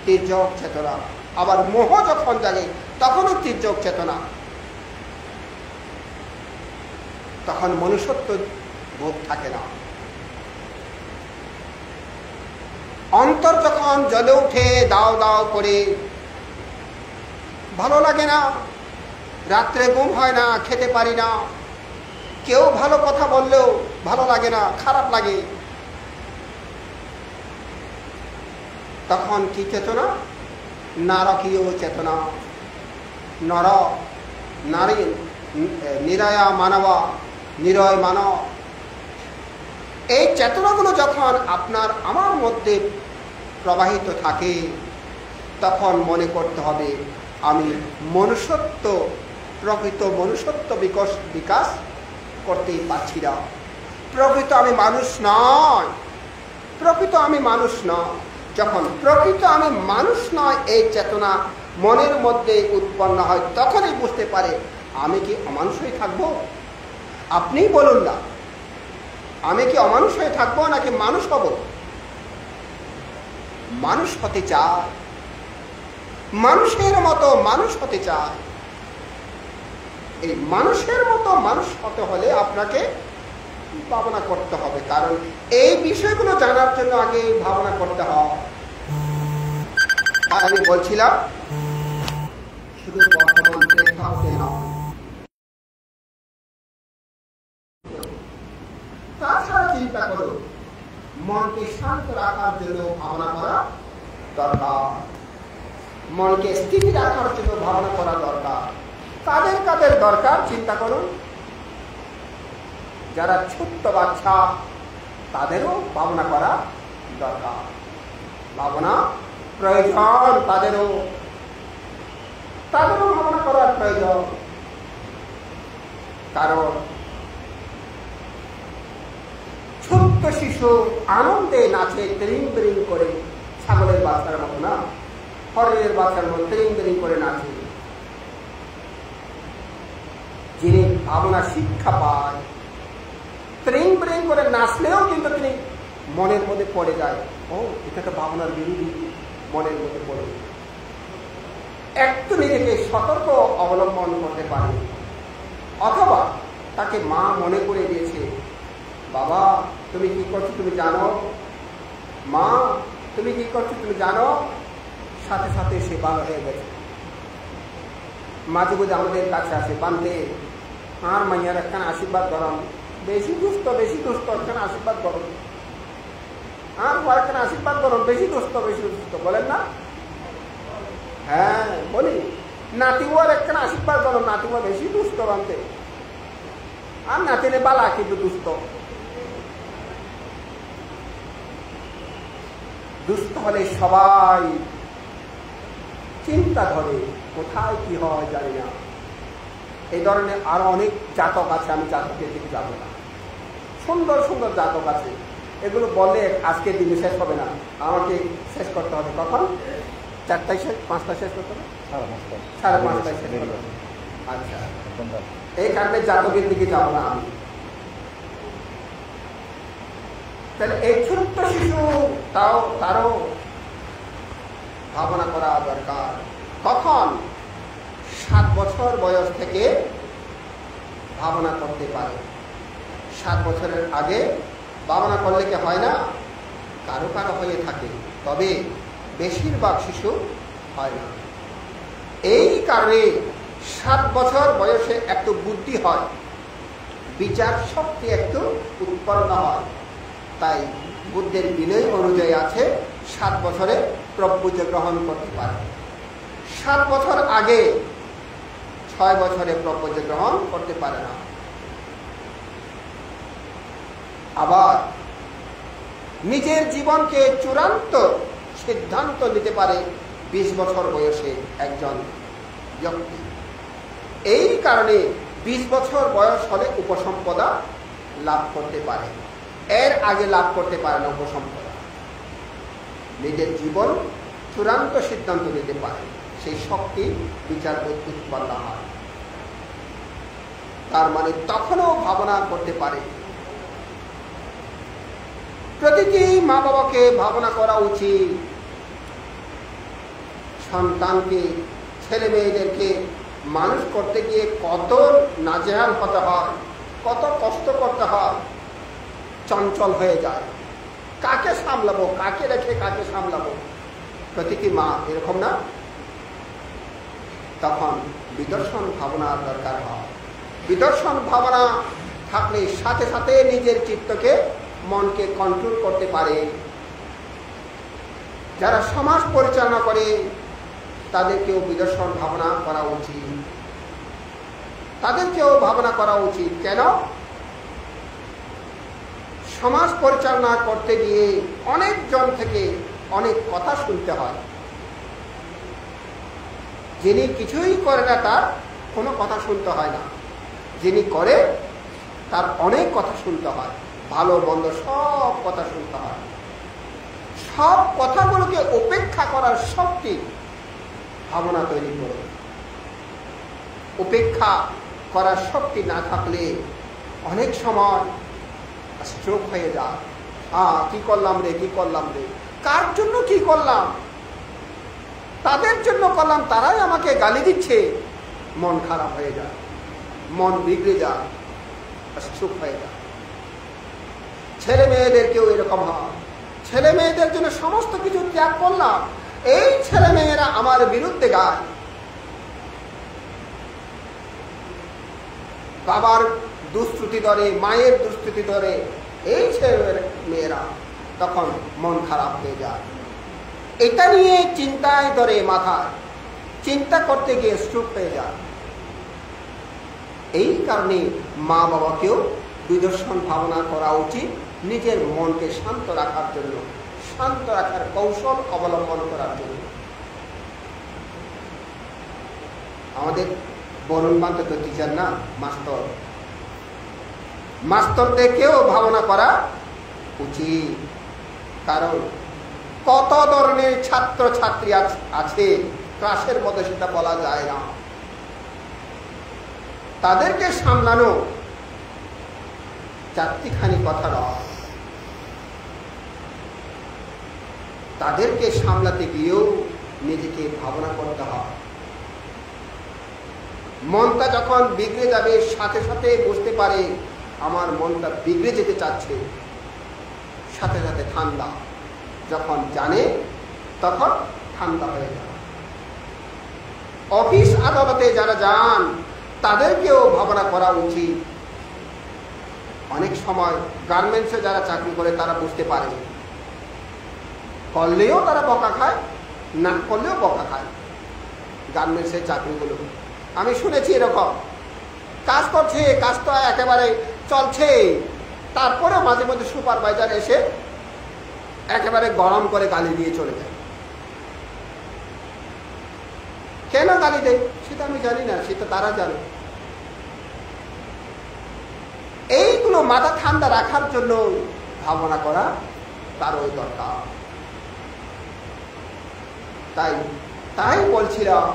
তির্যক চেতনা। আবার মোহ যখন জাগে, তখনও তির্যক চেতনা। তখন মনুষ্যত্ব বোধ থাকে না। অন্তর যখন জ্বলে উঠে দাও দাও করে, ভালো লাগে না, রাত্রে ঘুম হয় না, খেতে পারি না, কেউ ভালো কথা বললেও ভালো লাগে না, খারাপ লাগে। তখন কি চেতনা? নারকীয় চেতনা। নর, নারী, নিরয়া মানব, নিরয় মানব, এই চেতনাগুলো যখন আপনার আমার মধ্যে প্রবাহিত থাকে, তখন মনে করতে হবে আমি মনুষ্যত্ব, প্রকৃত মনুষ্যত্ব বিকাশ করতেই পারছি না। প্রকৃত আমি মানুষ নয়, প্রকৃত আমি মানুষ নয়। যখন প্রকৃত আমি মানুষ নয় এই চেতনা মনের মধ্যে উৎপন্ন হয়, তখনই বুঝতে পারে আমি কি অমানুষ হয়ে থাকবো? আপনিই বলুন না, আমি কি অমানুষ হয়ে থাকবো নাকি মানুষ হব? মানুষ হতে চায়, মানুষের মতো মানুষ হতে চায়। এই মানুষের মতো মানুষ হতে হলে আপনাকে ভাবনা করতে হবে, কারণ এই বিষয়গুলো জানার জন্য আগে ভাবনা করতে হয়। আমি বলছিলাম শুধু বর্তমান প্রেক্ষাপটে নয়, তাছাড়া চিন্তা করো, মনকে শান্ত রাখার জন্য ভাবনা করা দরকার, মনকে স্থির রাখার জন্য ভাবনা করা দরকার। কাদের কাদের দরকার চিন্তা করুন। যারা ছোট্ট বাচ্চা তাদেরও ভাবনা করা দরকার, ভাবনা প্রয়োজন, তাদেরও ভাবনা করার প্রয়োজন। কারণ ছোট্ট শিশু আনন্দে নাচে ত্রিং বিরিং করে, ছাগলের বাচ্চার মতো না, হরিণের বাচ্চার মতো ত্রিং বিরিং করে নাচে। যিনি ভাবনা শিক্ষা পায়, ত্রিং বিরিং করে নাচলেও কিন্তু তিনি মনের মধ্যে পড়ে যায়, ও এটা তো ভাবনার বিরোধী, মনের মধ্যে পড়ে একটু নিজেকে সতর্ক অবলম্বন করতে পারে। অথবা তাকে মা মনে করে দিয়েছে, বাবা তুমি কি করছো তুমি জানো, মা তুমি কি করছো তুমি জানো, সাথে সাথে সে ভালো হয়ে গেছে। মাঝে মাঝে আমাদের কাছে আসে বানতে, আর মাইয়ার একখানে আশীর্বাদ করুন, বেশি দুষ্ট একখানে আশীর্বাদ করুন, আর একখানে আশীর্বাদ করুন, বেশি দুষ্ট বলেন না? হ্যাঁ বলি, নাতিওয়ার একখানে আশীর্বাদ করুন, নাতিওয়া বেশি দুষ্ট বানতে, আর নাতিনে বালা কিন্তু দুষ্ট। দুষ্ট হলে সবাই চিন্তা ধরে, কোথায় কি হয় জানি না। এই ধরনের আরো অনেক জাতক আছে, আমি জাতকের দিকে যাবো না। সুন্দর সুন্দর জাতক আছে, এগুলো বলে আজকের দিনে শেষ হবে না, আমাকে শেষ করতে হবে। কখন? 4টায় শেষ, 5টায় শেষ করতে হবে, 5:30টায় শেষ করতে হবে। আচ্ছা, এই কারণে জাতকের দিকে যাবো না আমি। তাহলে এই ছোট্ট শিশু তারও ভাবনা করা দরকার। কখন? 7 বছর বয়স থেকে ভাবনা করতে পারে। 7 বছরের আগে ভাবনা করলে কি হয় না? কারো কারো হয়ে থাকে, তবে বেশিরভাগ শিশু হয় না। এই কারণে 7 বছর বয়সে একটু বুদ্ধি হয়, বিচার শক্তি একটু উৎপন্ন হয়। তাই বুদ্ধের বিনয় অনুযায়ী আছে 7 বছরে প্রভুজ গ্রহণ করতে পারে। 7 বছর আগে 6 বছরে প্রভুজ গ্রহণ করতে পারে না। আবার নিজের জীবনকে চূড়ান্ত সিদ্ধান্ত নিতে পারে 20 বছর বয়সে একজন ব্যক্তি। এই কারণে 20 বছর বয়স হলে উপসম্পদা লাভ করতে পারে, এর আগে লাভ করতে পারে না উপসম্পদা। নিজের জীবন চূড়ান্ত সিদ্ধান্ত নিতে পারে, সেই শক্তি বিচার উৎপন্ন হয়। তার মানে তখনও ভাবনা করতে পারে। প্রতিটি মা বাবাকে ভাবনা করা উচিত, সন্তানকে, ছেলে মেয়েদেরকে মানুষ করতে গিয়ে কত নাজেহাল হতে হয়, কত কষ্ট করতে হয়, চঞ্চল হয়ে যায়। কাকে সামলাবো, কাকে রেখে কাকে সামলাবো? প্রতিটি মা এরকম না? তখন বিদর্শন ভাবনার দরকার হয়। বিদর্শন ভাবনা থাকলে সাথে সাথে নিজের চিত্তকে, মনকে কন্ট্রোল করতে পারে। যারা সমাজ পরিচালনা করে তাদেরকেও বিদর্শন ভাবনা করা উচিত। তাদেরকেও ভাবনা করা উচিত। কেন? সমাজ পরিচালনা করতে গিয়ে অনেকজন থেকে অনেক কথা শুনতে হয়। যিনি কিছুই করে না তার কোনো কথা শুনতে হয় না, যিনি করে তার অনেক কথা শুনতে হয়, ভালো মন্দ সব কথা শুনতে হয়। সব কথাগুলোকে উপেক্ষা করার শক্তি ভাবনা তৈরি করো। উপেক্ষা করার শক্তি না থাকলে অনেক সময় স্ট্রোক হয়ে যায়। কি করলাম রে, কি করলাম রে, কার জন্য কি করলাম, তাদের জন্য করলাম, তারাই আমাকে গালি দিচ্ছে। মন খারাপ হয়ে যায়, মন বিগড়ে যায়, স্ট্রোক হয়ে যায়। ছেলে মেয়েদেরকেও এরকম হয়। ছেলে মেয়েদের জন্য সমস্ত কিছু ত্যাগ করলাম, এই ছেলে মেয়েরা আমার বিরুদ্ধে গায়। বাবার দুষ্কৃতি ধরে, মায়ের দুষ্কৃতি ধরে এই ছেলে মেয়েরা, তখন মন খারাপ হয়ে যায়। এটা নিয়ে চিন্তায় ধরে, মাথায় চিন্তা করতে গিয়ে স্ট্রোক হয়ে যায়। এই কারণে মা বাবাকেও বিদর্শন ভাবনা করা উচিত, নিজের মনকে শান্ত রাখার জন্য, শান্ত রাখার কৌশল অবলম্বন করার জন্য। আমাদের বরুণ বান্ত তো টিচার না, মাস্টার, মাস্টারদেরকেও ভাবনা করা উচিত। কারণ কত ধরনের ছাত্র ছাত্রী আছে ক্লাসের মধ্যে, সেটা বলা যায় না। তাদেরকে সামলানো চারটিখানি কথা নয়। তাদেরকে সামলাতে গিয়েও নিজেকে ভাবনা করতে হয়। মনটা যখন বিগড়ে যাবে, সাথে সাথে বুঝতে পারে আমার মনটা বিগড়ে যেতে চাচ্ছে, সাথে সাথে ঠান্ডা, যখন জানে তখন ঠান্ডা হয়ে যায়। অফিস আদালতে যারা যান তাদেরকেও ভাবনা করা উচিত। অনেক সময় গার্মেন্টসে যারা চাকরি করে তারা বুঝতে পারে, করলেও তারা বকা খায়, না করলেও বকা খায়। গার্মেন্টসের চাকরিগুলো আমি শুনেছি এরকম, কাজ করছে, কাজ তো একেবারে চলছে, তারপরে মাঝে মধ্যে সুপারভাইজার এসে একেবারে গরম করে গালি দিয়ে চলে যায়। কেন গালি দেয় সেটা আমি জানি না, সেটা তারা জানে। এইগুলো মাথা ঠান্ডা রাখার জন্য ভাবনা করা তারও দরকার। তাই বলছিলাম,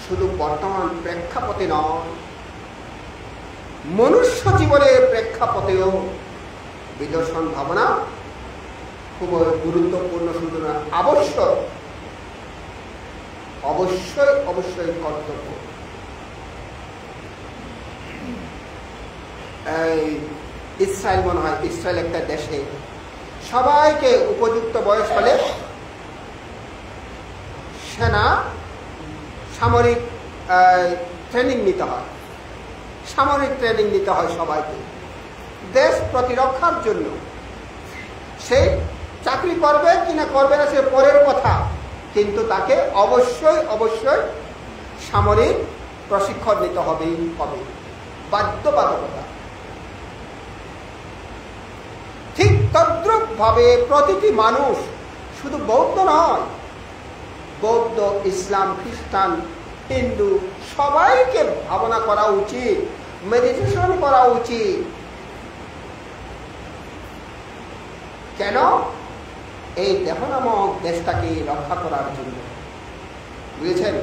শুধু বর্তমান প্রেক্ষাপটে নয়, মনুষ্য জীবনের প্রেক্ষাপটেও বিদর্শন ভাবনা খুব গুরুত্বপূর্ণ, শুধু না আবশ্যক, অবশ্যই অবশ্যই কর্তব্য। ইসরায়েল মনে হয়, ইসরায়েল একটা দেশে সবাইকে উপযুক্ত বয়স হলে সেনা সামরিক ট্রেনিং নিতে হয়, সামরিক ট্রেনিং নিতে হয় সবাইকে দেশ প্রতিরক্ষার জন্য। সে চাকরি করবে কিনা করবে না সে পরের কথা, কিন্তু তাকে অবশ্যই অবশ্যই সামরিক প্রশিক্ষণ নিতে হবেই হবে, বাধ্যবাধকতা। ঠিক তদ্রুপ ভাবে প্রতিটি মানুষ, শুধু বৌদ্ধ নয়, বৌদ্ধ, ইসলাম, খ্রিস্টান, হিন্দু সবাইকে ভাবনা করা উচিত, মেডিটেশন করা উচিত। কেন? এই দেহ নামক দেশটাকে রক্ষা করার জন্য, বুঝেছেন?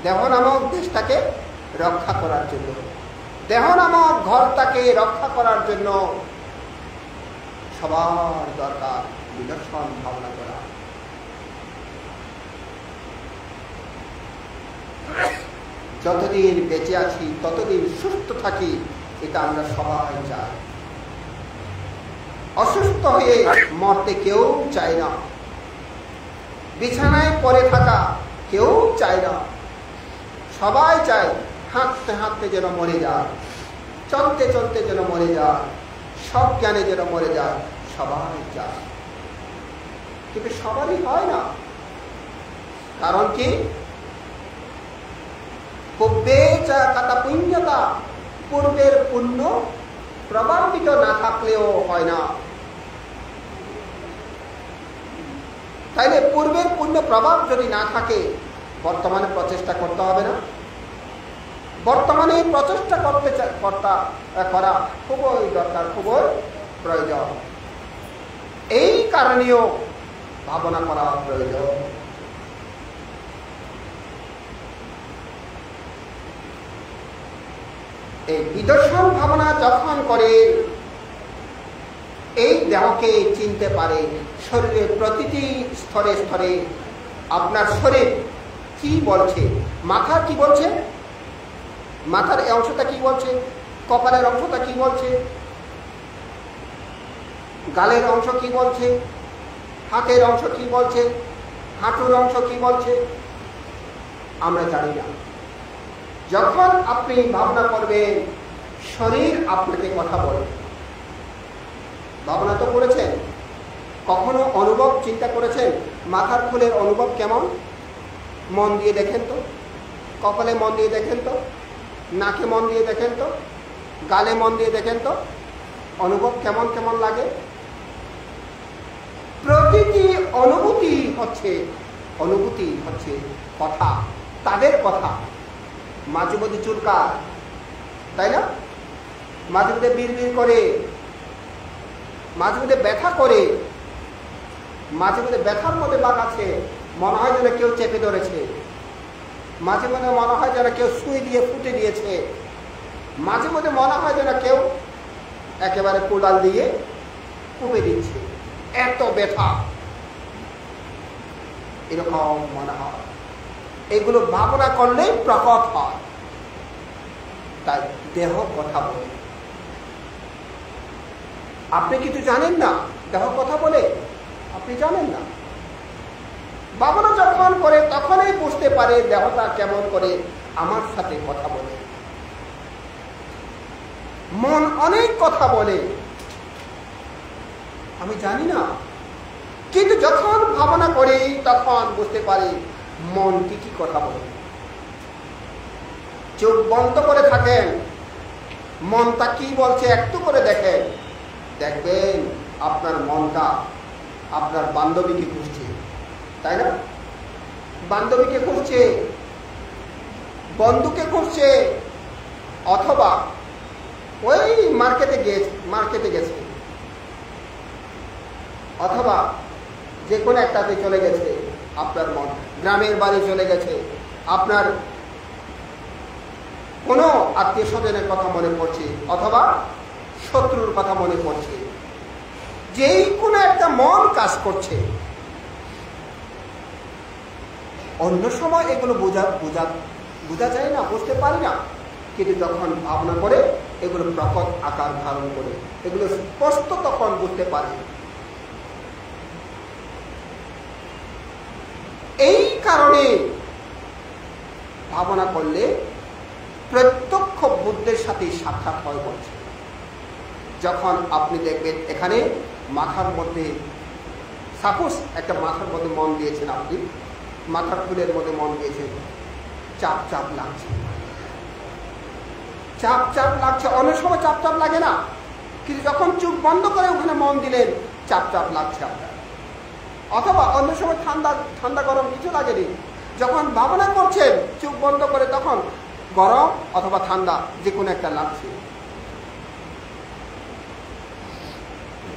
দেহ নামক দেশটাকে রক্ষা করার জন্য, দেহ নামক ঘরটাকে রক্ষা করার জন্য সবার দরকার বিদর্শন ভাবনা করা। যতদিন বেঁচে আছি ততদিন সুস্থ থাকি, এটা আমরা সবাই চাই। অসুস্থ হয়ে মরতে কেউ চায় না, বিছানায় পড়ে থাকা কেউ চায় না। সবাই চায় হাঁটতে হাঁটতে যেন মরে যায়, চলতে চলতে যেন মরে যায়, সব জ্ঞানে যেন মরে যায়, সবাই চায়। কিন্তু সবারই হয় না। কারণ কি? কুব্বে চা কাতা পুণ্যতা পূর্বের পুণ্য প্রভাবিত না থাকলেও হয় না। তাইলে পূর্বের পুণ্য প্রভাব যদি না থাকে, বর্তমানে প্রচেষ্টা করতে হবে না? বর্তমানে প্রচেষ্টা করা খুবই দরকার, খুবই প্রয়োজন। এই কারণেও ভাবনা করা প্রয়োজন। এই বিদর্শন ভাবনা যখন করে, এই দেহকে চিনতে পারে, শরীরের প্রতিটি স্তরে স্তরে আপনার শরীর কি বলছে, মাথার কি বলছে, মাথার এই অংশটা কি বলছে, কপালের অংশটা কি বলছে, গালের অংশ কি বলছে, হাতের অংশ কি বলছে, হাঁটুর অংশ কি বলছে, আমরা জানি না। যখন আপনি ভাবনা করবেন, শরীর আপনাকে কথা বলবে। ভাবনা তো করেছেন, কখনো অনুভব চিন্তা করেছেন মাথার ফুলের অনুভব কেমন? মন দিয়ে দেখেন তো, কপালে মন দিয়ে দেখেন তো, নাকে মন দিয়ে দেখেন তো, গালে মন দিয়ে দেখেন তো, অনুভব কেমন কেমন লাগে? প্রতিটি অনুভূতি হচ্ছে কথা, তাদের কথা। মাঝে মধ্যে চুলকায়, তাই না? মাঝে মধ্যে বিড়বিড় করে, মাঝে মধ্যে ব্যথা করে, মাঝে মধ্যে ব্যথার মধ্যে বাঘ আছে, মনে হয় যেন কেউ চেপে ধরেছে, মাঝে মধ্যে মনে হয় যেন কেউ সুই দিয়ে ফুটে দিয়েছে, মাঝে মধ্যে মনে হয় যেন কেউ একেবারে কোদাল দিয়ে কুপে দিচ্ছে, এত ব্যথা, এরকম মনে হয়। এগুলো ভাবনা করলেই প্রকট হয়। তাই দেহ কথা বলে। আপনি কিছু জানেন না, দেহ কথা বলে? আপনি জানেন না। ভাবনা যখন করে তখনই বুঝতে পারে দেহটা কেমন করে আমার সাথে কথা বলে। মন অনেক কথা বলে, আমি জানি না, কিন্তু যখন ভাবনা করি তখন বুঝতে পারি মন কি কি কথা বলে। চোখ বন্ধ করে থাকেন, মনটা কি বলছে একটু করে দেখেন, দেখবেন আপনার মনটা আপনার বান্ধবীকে খুঁজছে, তাই না? বান্ধবীকে খুঁজছে, বন্ধুকে খুঁজছে, অথবা ওই মার্কেটে গেছে, অথবা যে কোনো একটাতে চলে গেছে আপনার মন, গ্রামের বাড়ি চলে গেছে, আপনার কোনো আত্মীয় স্বজনের কথা মনে পড়ছে, অথবা শত্রুর কথা মনে পড়ছে, যেই কোনো একটা মন কাজ করছে। অন্য সময় এগুলো বোঝা যায় না, বুঝতে পারি না, কিন্তু যখন ভাবনা করে এগুলো প্রকট আকার ধারণ করে, এগুলো স্পষ্ট তখন বুঝতে পারি। এই কারণে ভাবনা করলে প্রত্যক্ষ বুদ্ধের সাথে সাক্ষাৎ হয় বলছে। যখন আপনি দেখবেন এখানে মাথার মধ্যে, সাপোজ একটা মাথার মধ্যে মন দিয়েছেন, আপনি মাথার ফুলের মধ্যে মন দিয়েছেন, চাপ চাপ লাগছে, চাপ চাপ লাগছে। অনেক সময় চাপ চাপ লাগে না, কিন্তু যখন চোখ বন্ধ করে ওখানে মন দিলেন চাপ চাপ লাগছে আপনার। অথবা অন্য সময় ঠান্ডা গরম কিছু লাগেনি, যখন ভাবনা করছেন চোখ বন্ধ করে তখন গরম অথবা ঠান্ডা যে কোনো একটা লাগছে।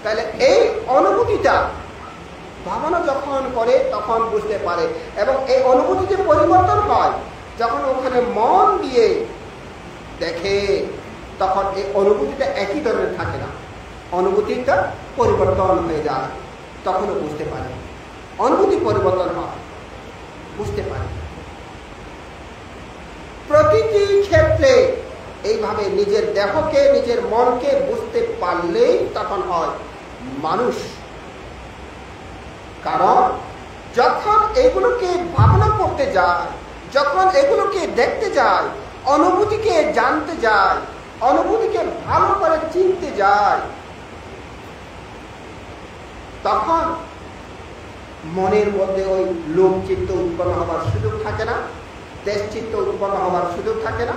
তাহলে এই অনুভূতিটা ভাবনা যখন করে তখন বুঝতে পারে, এবং এই অনুভূতিতে পরিবর্তন হয় যখন ওখানে মন দিয়ে দেখে, তখন এই অনুভূতিটা একই ধরনের থাকে না, অনুভূতিটা পরিবর্তন হয়ে যায়, তখনও বুঝতে পারে। অনুভূতি পরিবর্তন হয়, বুঝতে পারে। প্রতিটি ক্ষেত্রে এইভাবে নিজের দেহকে, নিজের মনকে বুঝতে পারলেই তখন হয় মানুষ। কারণ যখন এগুলোকে ভাবনা করতে যায়, যখন এগুলোকে দেখতে যায়, অনুভূতিকে জানতে যায়, অনুভূতিকে ভালো করে চিনতে যায়, তখন মনের মধ্যে ওই লোভ চিত্ত উৎপন্ন হওয়ার সুযোগ থাকে না, দেশ চিত্ত উৎপন্ন হওয়ার সুযোগ থাকে না,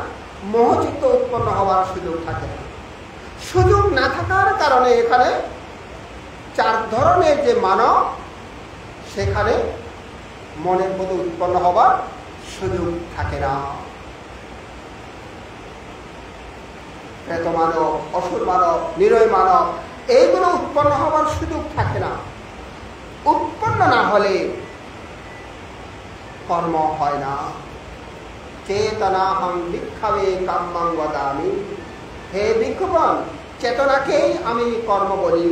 মোহচিত্ত উৎপন্ন হওয়ার সুযোগ থাকে না। সুযোগ না থাকার কারণে এখানে 4 ধরনের যে মানব, সেখানে মনের মধ্যে উৎপন্ন হবার সুযোগ থাকে না। প্রেত মানব, অসুর মানব, নিরয় মানব, এইগুলো উৎপন্ন হবার সুযোগ থাকে না। উৎপন্ন না হলে কর্ম হয় না। চেতনাহং ভিক্ষাবে কাম্যং বদামি। হে ভিক্ষুগণ, চেতনাকেই আমি কর্ম বলি।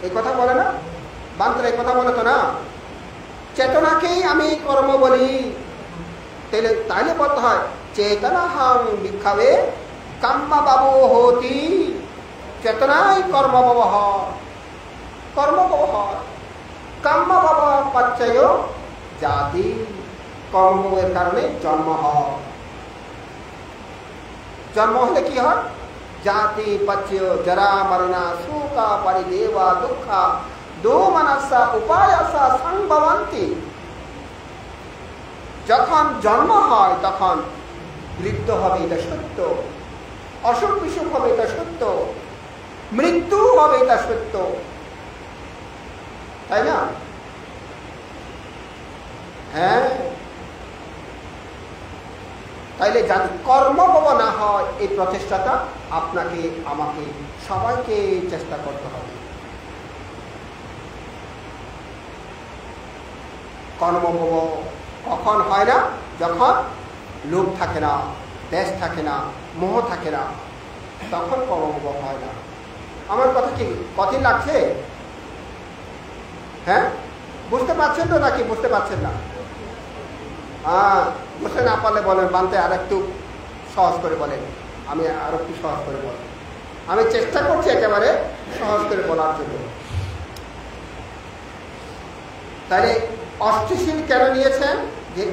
এই কথা বলে না বান্তরা? এই কথা বলে তো না? চেতনাকেই আমি কর্ম বলি। তাইলে বলতে হয় চেতনাহং ভিক্ষাবে কাম্যবাবু হতি। চেতনাই কর্মব্যবহার, কর্মব্যবহার। কাম্যবাব পাচ্ছয় জাতি। কর্মের কারণে জন্ম হয়। জন্ম হলে কি হয়? জাতি পাচ্ছয় জরা মরণা শোকা পরিদেবা দুঃখা দোমনসা উপায়াসা সংভবন্তি। যখন জন্ম হয় তখন বৃদ্ধ হবে, এটা সত্য। অসুখ বিসুখ হবে, এটা সত্য। মৃত্যু হবে, এটা সত্য। তাই না? হ্যাঁ। তাইলে যাতে কর্মভব না হয়, এই প্রচেষ্টাটা আপনাকে, আমাকে, সবাইকে চেষ্টা করতে হবে। কর্মভব কখন হয় না? যখন লোভ থাকে না, দেশ থাকে না, মোহ থাকে না, তখন কর্মভব হয় না। আমার কথা কি কঠিন লাগছে? হ্যাঁ, বুঝতে পারছেন তো নাকি বুঝতে পারছেন না? হ্যাঁ, বুঝতে না পারলে বলেন, বানতে আর একটু সহজ করে বলেন। আমি আর একটু সহজ করে বলেন। আমি চেষ্টা করছি একেবারে সহজ করে বলার জন্য। তাহলে অষ্টশীল কেন নিয়েছেন? যে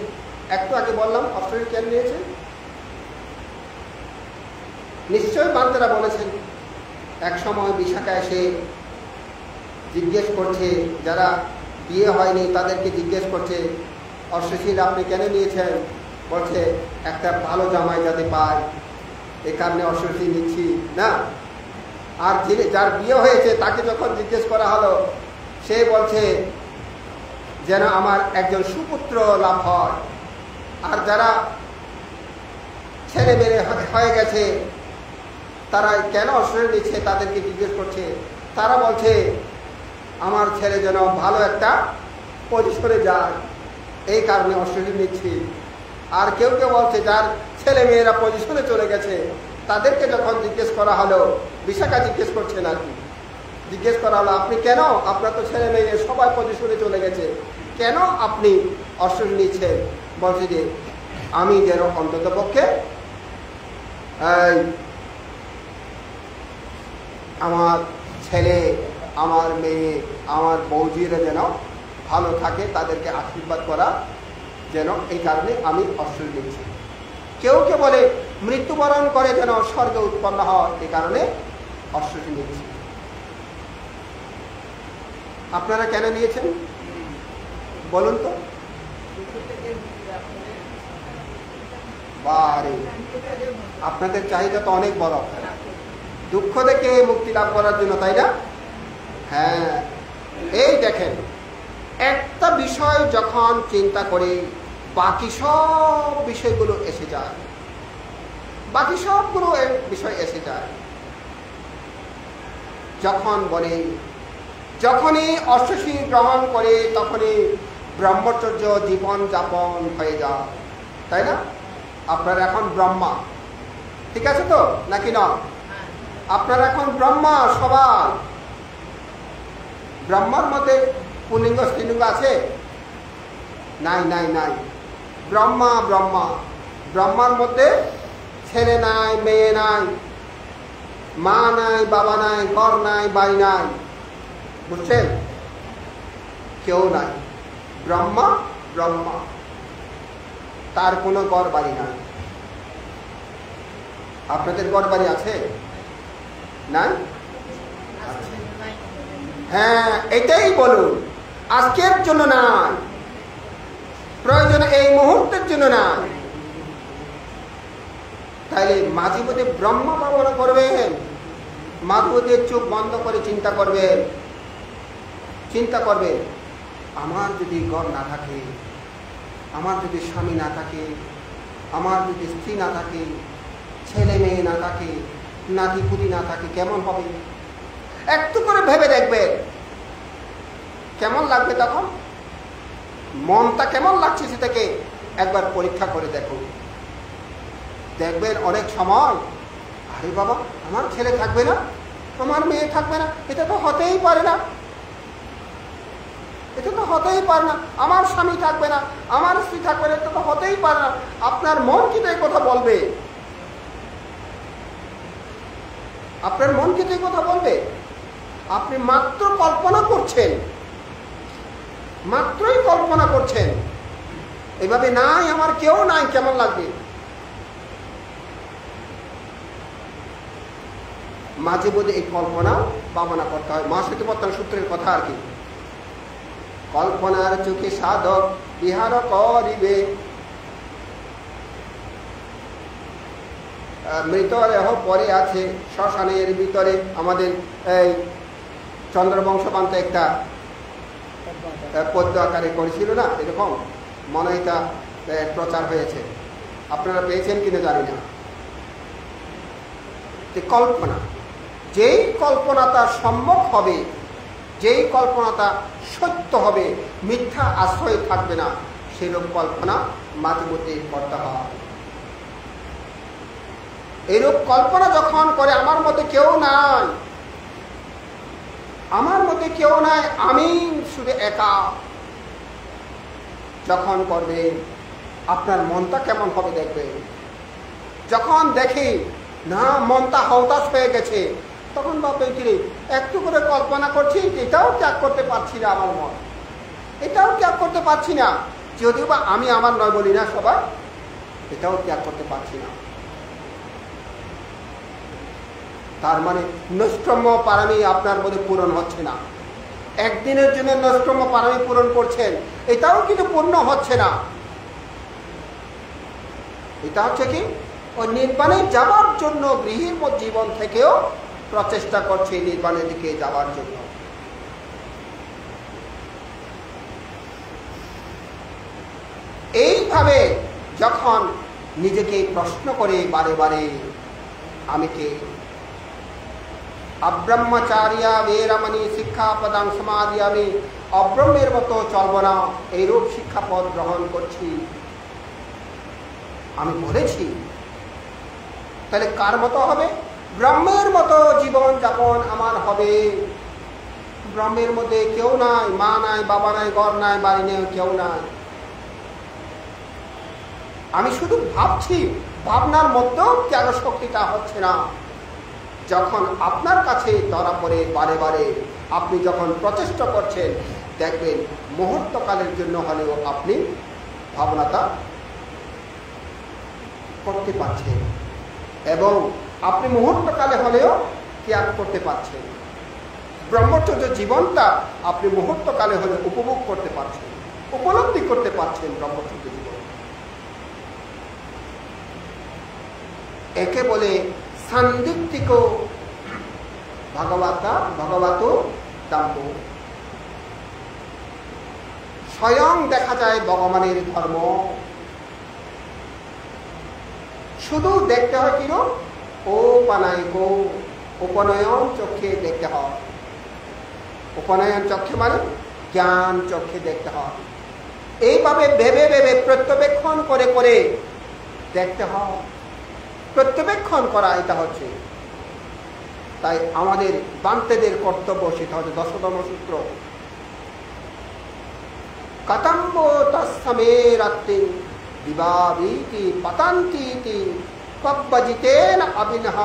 একটু আগে বললাম, অষ্টশীল কেন নিয়েছেন? নিশ্চয়ই বান্তেরা বলেছেন। এক সময় বিশাখা এসে জিজ্ঞেস করছে, যারা বিয়ে হয়নি তাদেরকে জিজ্ঞেস করছে, অষ্টশীল আপনি কেন নিয়েছেন? বলছে একটা ভালো জামাই যাতে পায়, এই কারণে অষ্টশীল নিচ্ছি না। আর যার বিয়ে হয়েছে তাকে যখন জিজ্ঞেস করা হলো, সে বলছে যেন আমার একজন সুপুত্র লাভ হয়। আর যারা ছেলে মেয়ে হয়ে গেছে তারা কেন অষ্টশীল নিচ্ছে, তাদেরকে জিজ্ঞেস করছে। তারা বলছে আমার ছেলে যেন ভালো একটা পজিশনে যায়, এই কারণে অষ্টশীল নিচ্ছি। আর কেউ কেউ বলছে যার ছেলে মেয়েরা পজিশনে চলে গেছে, তাদেরকে যখন জিজ্ঞেস করা হলো, বিশাখা জিজ্ঞেস করছেন আর কি, জিজ্ঞেস করা হলো আপনি কেন, আপনার তো ছেলে মেয়ে সবাই পজিশনে চলে গেছে, কেন আপনি অষ্টশীল নিচ্ছেন? বলছে যে আমি যেন অন্তত পক্ষে আমার ছেলে, আমার মেয়ে, আমার বৌজিরা যেন ভালো থাকে, তাদেরকে আশীর্বাদ করা যেন, এই কারণে আমি অষ্টশীল নিচ্ছি। কেউ কে বলে মৃত্যুবরণ করে যেন স্বর্গ উৎপন্ন হয়, এই কারণে অষ্টশীল নিচ্ছি। আপনারা কেন নিয়েছেন বলুন তো? বারে, আপনাদের চাহিদা তো অনেক বড়, দুঃখ থেকে মুক্তি লাভ করার জন্য, তাই না? হ্যাঁ, এই দেখেন, একটা বিষয় যখন চিন্তা করে বাকি সব বিষয়গুলো এসে যায়, বাকি সবগুলো বিষয় এসে যায়। যখন বলে, যখনই অষ্টশীল গ্রহণ করে তখনই ব্রহ্মচর্য জীবন যাপন হয়ে যায়, তাই না? আপনারা এখন ব্রহ্মা, ঠিক আছে তো নাকি না? আপনারা এখন ব্রহ্মা সবাই। ব্রহ্মার মধ্যে পুল্লিঙ্গ স্ত্রীলিঙ্গ আছে? নাই নাই নাই। ব্রহ্মা ব্রহ্মা, ব্রহ্মার মধ্যে ছেলে নাই, মেয়ে নাই, মা নাই, বাবা নাই, ঘর নাই, বাড়ি নাই, বুঝছেন? কেউ নাই। ব্রহ্মা ব্রহ্মা, তার কোনো ঘর বাড়ি নাই। আপনাদের ঘর বাড়ি আছে? নাই? হ্যাঁ, এটাই বলুন, আজকের জন্য নাই, প্রয়োজনে এই মুহূর্তের জন্য নাই। তাইলে মাঝে মধ্যে ব্রহ্ম ভাবনা করবেন, মাঝে মধ্যে চোখ বন্ধ করে চিন্তা করবেন, আমার যদি ঘর না থাকে, আমার যদি স্বামী না থাকে, আমার যদি স্ত্রী না থাকে, ছেলে মেয়ে না থাকে, নাতি পুতি না থাকে, কেমন হবে? একটু করে ভেবে দেখবেন কেমন লাগবে। তখন মনটা কেমন লাগছে সেটাকে একবার পরীক্ষা করে দেখুন। দেখবেন অনেক সময়, আরে বাবা, আমার ছেলে থাকবে না, আমার মেয়ে থাকবে না, এটা তো হতেই পারে না, এটা তো হতেই পারে না, আমার স্বামী থাকবে না, আমার স্ত্রী থাকবে না, এটা তো হতেই পারে না। আপনার মন কি এই কথা বলবে? আপনার মন কি এই কথা বলবে? আপনি মাত্র কল্পনা করছেন, মাত্রই কল্পনা করছেন। এভাবে নাই, আমার কেউ নাই, কেমন লাগবে? মাঝে মধ্যে এই কল্পনা ভাবনা করতে হয়। মহাসতীপত্তন সূত্রের কথা আর কি। কল্পনার চোখে সাধক বিহার করিবে, মৃতদেহ পরে আছে শ্মশানের ভিতরে। আমাদের এই চন্দ্রবংশপান্ত একটা পদ্য আকারে করেছিল না, এরকম মনে হয় তা প্রচার হয়েছে, আপনারা পেয়েছেন কিনা জানি না। কল্পনা, যেই কল্পনাটা সম্ভব হবে, যেই কল্পনাটা সত্য হবে, মিথ্যা আশ্রয় থাকবে না, সেরকম কল্পনা মাঝে মধ্যে করতে হয়। এরূপ কল্পনা যখন করে, আমার মধ্যে কেউ নাই, আমার মধ্যে কেউ নাই, আমি শুধু একা, যখন করবে আপনার মনটা কেমন হবে দেখবে। যখন দেখি না মনটা হতাশ হয়ে গেছে, তখন ভাববে কি একটু করে কল্পনা করছি, এটাও ত্যাগ করতে পারছি না, আমার মন এটাও ত্যাগ করতে পারছি না, যদিও বা আমি আমার নয় বলি না সবাই, এটাও ত্যাগ করতে পারছি না। তার মানে নৈষ্কর্ম্য পারমি আপনার মধ্যে পূরণ হচ্ছে না। একদিনের জন্য নৈষ্কর্ম্য পারমি পূরণ করছেন, এটাও কিন্তু পূর্ণ হচ্ছে না। এটা হচ্ছে কি, ওই নির্বাণে যাবার জন্য গৃহীর জীবন থেকেও প্রচেষ্টা করছে নির্বাণের দিকে যাবার জন্য। এইভাবে যখন নিজেকে প্রশ্ন করে বারে বারে, আমি কে? অব্রহ্মচারিয়া বেরমণি শিক্ষাপদাং সমাদিয়ামি, অব্রহ্মের মতো চলব না, এইরূপ শিক্ষাপদ গ্রহণ করছি আমি বলেছি। তাহলে কার মতো হবে? ব্রহ্মের মতো জীবন যাপন আমার হবে। ব্রহ্মের মধ্যে কেউ নাই, মা নাই, বাবা নাই, ঘর নাই, বাড়ি নেই, কেউ নাই। আমি শুধু ভাবছি, ভাবনার মধ্যেও ত্যাগ শক্তিটা হচ্ছে না। যখন আপনার কাছে ধরা পড়ে বারে বারে, আপনি যখন প্রচেষ্টা করছেন, দেখবেন মুহূর্তকালের জন্য হলেও আপনি ভাবনাটা করতে পারছেন, এবং আপনি মুহূর্তকালে হলেও ত্যাগ করতে পারছেন। ব্রহ্মচর্য জীবনটা আপনি মুহূর্তকালে হলে উপভোগ করতে পারছেন, উপলব্ধি করতে পারছেন ব্রহ্মচর্য জীবন। একে বলে সান্দিগ্ধিক ভগবত দাম্ভ। স্বয়ং দেখা যায় ভগবানের ধর্ম। শুধু দেখতে হয় কিনো ও পানাইক, উপনয়ন চক্ষে দেখতে হয়। উপনয়ন চক্ষে মানে জ্ঞান চক্ষে দেখতে হয়। এইভাবে ভেবে ভেবে প্রত্যবেক্ষণ করে করে দেখতে হয়। প্রত্যবেক্ষণ করা এটা হচ্ছে, তাই আমাদের বান্তেদের কর্তব্য, সেটা হচ্ছে 10তম সূত্র। কতম্ব তসমে রাত্রি দিবাবীতি পতন্তি কব্বজিতেন অবিনহ।